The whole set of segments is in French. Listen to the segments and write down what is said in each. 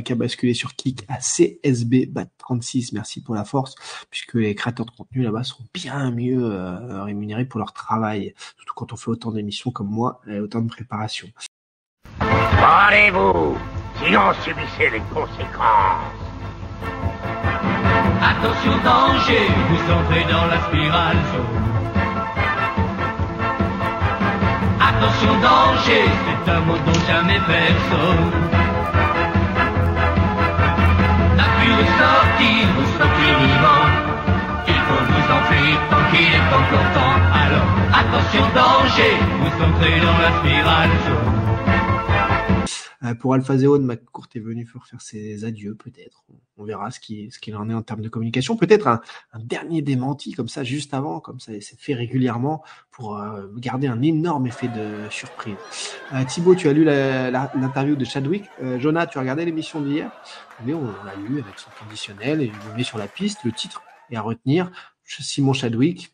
qui a basculé sur Kik à CSB BAT36. Merci pour la force, puisque les créateurs de contenu là-bas sont bien mieux rémunérés pour leur travail, surtout quand on fait autant d'émissions comme moi et autant de préparation. Parlez-vous, sinon subissez les conséquences. Attention danger, vous entrez dans la spirale jaune. Attention danger, c'est un mot dont jamais personne n'a pu ressortir vivant. Il faut vous enfuir tant qu'il est encore temps. Alors attention danger, vous entrez dans la spirale jaune. Pour AlphaZeon, McCourt est venu faire ses adieux, peut-être. On verra ce qu'il en est en termes de communication. Peut-être un dernier démenti comme ça, juste avant, comme ça c'est fait régulièrement pour garder un énorme effet de surprise. Thibaut, tu as lu l'interview de Chadwick. Jonah, tu as regardé l'émission d'hier? Oui, on l'a lu avec son conditionnel et il le met sur la piste. Le titre est à retenir. Simon Chadwick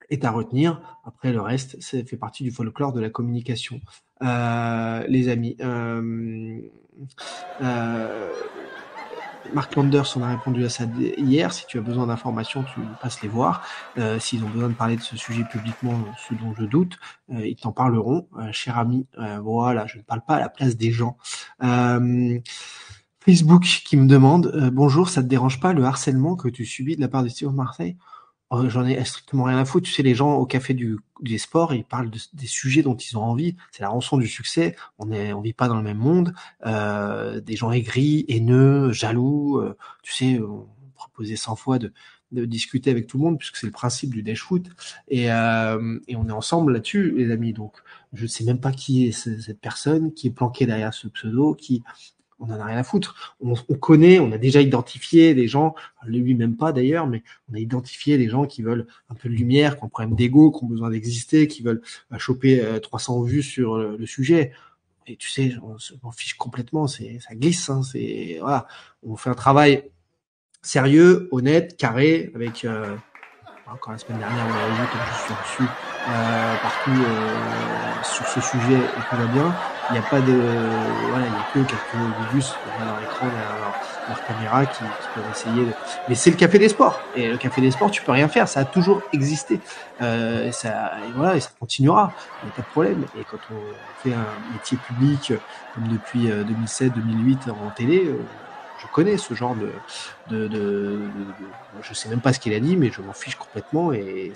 est à retenir. Après, le reste, ça fait partie du folklore de la communication. Les amis, Mark Landers, on a répondu à ça hier. Si tu as besoin d'informations, tu passes les voir. S'ils ont besoin de parler de ce sujet publiquement, ce dont je doute, ils t'en parleront. Cher ami, voilà, je ne parle pas à la place des gens. Facebook qui me demande bonjour, ça te dérange pas le harcèlement que tu subis de la part des Steve Marseille? Oh, j'en ai strictement rien à foutre. Tu sais, les gens au café des sports, ils parlent des sujets dont ils ont envie. C'est la rançon du succès. On vit pas dans le même monde. Des gens aigris, haineux, jaloux. Tu sais, on proposait 100 fois de discuter avec tout le monde puisque c'est le principe du dash foot. Et on est ensemble là-dessus, les amis. Donc, je sais même pas qui est cette personne, qui est planquée derrière ce pseudo, on en a rien à foutre. On connaît, on a déjà identifié des gens, lui même pas d'ailleurs, mais on a identifié des gens qui veulent un peu de lumière, qui ont un problème d'ego, qui ont besoin d'exister, qui veulent choper 300 vues sur le sujet. Et tu sais, on s'en fiche complètement, ça glisse, hein, voilà. On fait un travail sérieux, honnête, carré, avec encore la semaine dernière, on a vu comme je suis reçu partout sur ce sujet et tout va bien. Il n'y a pas il y a que quelques virus derrière l'écran, derrière leur caméra qui peuvent essayer mais c'est le café des sports. Et le café des sports, tu peux rien faire. Ça a toujours existé. Et ça continuera. Il n'y a pas de problème. Et quand on fait un métier public, comme depuis 2007, 2008 en télé, je connais ce genre je sais même pas ce qu'il a dit, mais je m'en fiche complètement et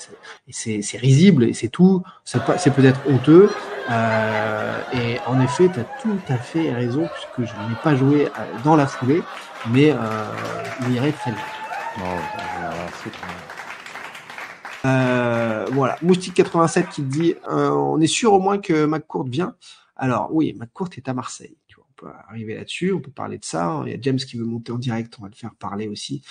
c'est risible et c'est tout. C'est peut-être honteux. Et en effet, tu as tout à fait raison puisque je n'ai pas joué dans la foulée, mais il irait très bien. Voilà. Moustique 87 qui dit on est sûr au moins que McCourt vient. Alors oui, McCourt est à Marseille. On peut arriver là-dessus, on peut parler de ça. Il y a James qui veut monter en direct, on va le faire parler aussi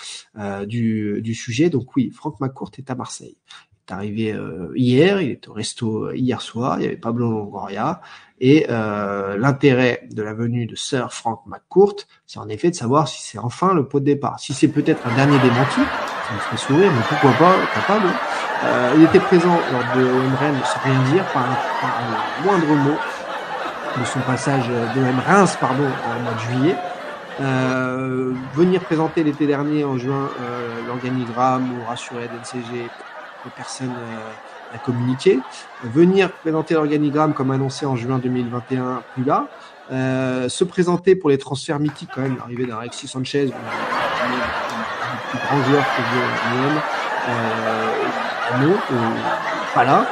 du sujet. Donc oui, Franck McCourt est à Marseille. Il est arrivé hier, il est au resto hier soir, il y avait Pablo Longoria. Et l'intérêt de la venue de Sir Franck McCourt, c'est en effet de savoir si c'est enfin le pot de départ. Si c'est peut-être un dernier démenti, ça me ferait sourire, mais pourquoi pas, capable. Il était présent lors de OM sans rien dire, par un moindre mot de son passage d'OM Reims, en mois de juillet. Venir présenter l'été dernier, en juin, l'organigramme ou rassurer l'NCG, personne n'a communiqué. Venir présenter l'organigramme comme annoncé en juin 2021, plus là. Se présenter pour les transferts mythiques quand même, l'arrivée d'un Alexis Sanchez, le plus grand joueur que j'ai pas là.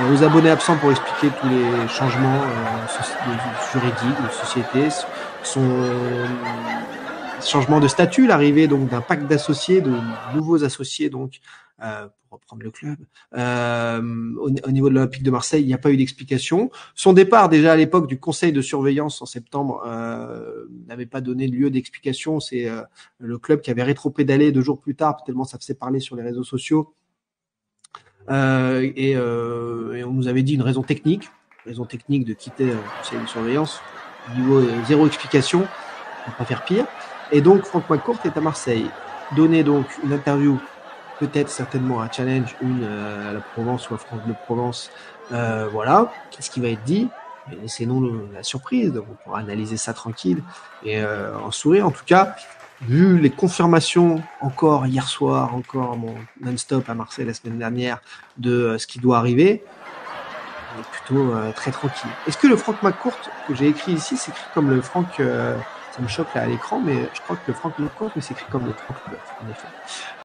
Aux abonnés absents pour expliquer tous les changements juridiques, de société, son changement de statut, l'arrivée donc d'un pacte d'associés, de nouveaux associés donc pour reprendre le club. Au niveau de l'Olympique de Marseille, il n'y a pas eu d'explication. Son départ déjà à l'époque du conseil de surveillance en septembre n'avait pas donné lieu d'explication. C'est le club qui avait rétropédalé 2 jours plus tard, tellement ça faisait parler sur les réseaux sociaux. Et on nous avait dit une raison technique de quitter le conseil de surveillance. Niveau zéro explication, on ne peut pas faire pire. Et donc Franck McCourt est à Marseille. Donner donc une interview, peut-être certainement un challenge, une à la Provence ou à France Bleu Provence. Voilà, qu'est-ce qui va être dit? Mais laissez-nous la surprise, donc on pourra analyser ça tranquille et en sourire. En tout cas, vu les confirmations encore hier soir, encore non-stop à Marseille la semaine dernière de ce qui doit arriver, on est plutôt très tranquille. Est-ce que le Franck McCourt que j'ai écrit ici s'écrit comme le Franck, ça me choque là à l'écran, mais je crois que le Franck McCourt s'écrit comme le Franck Leboeuf, en effet.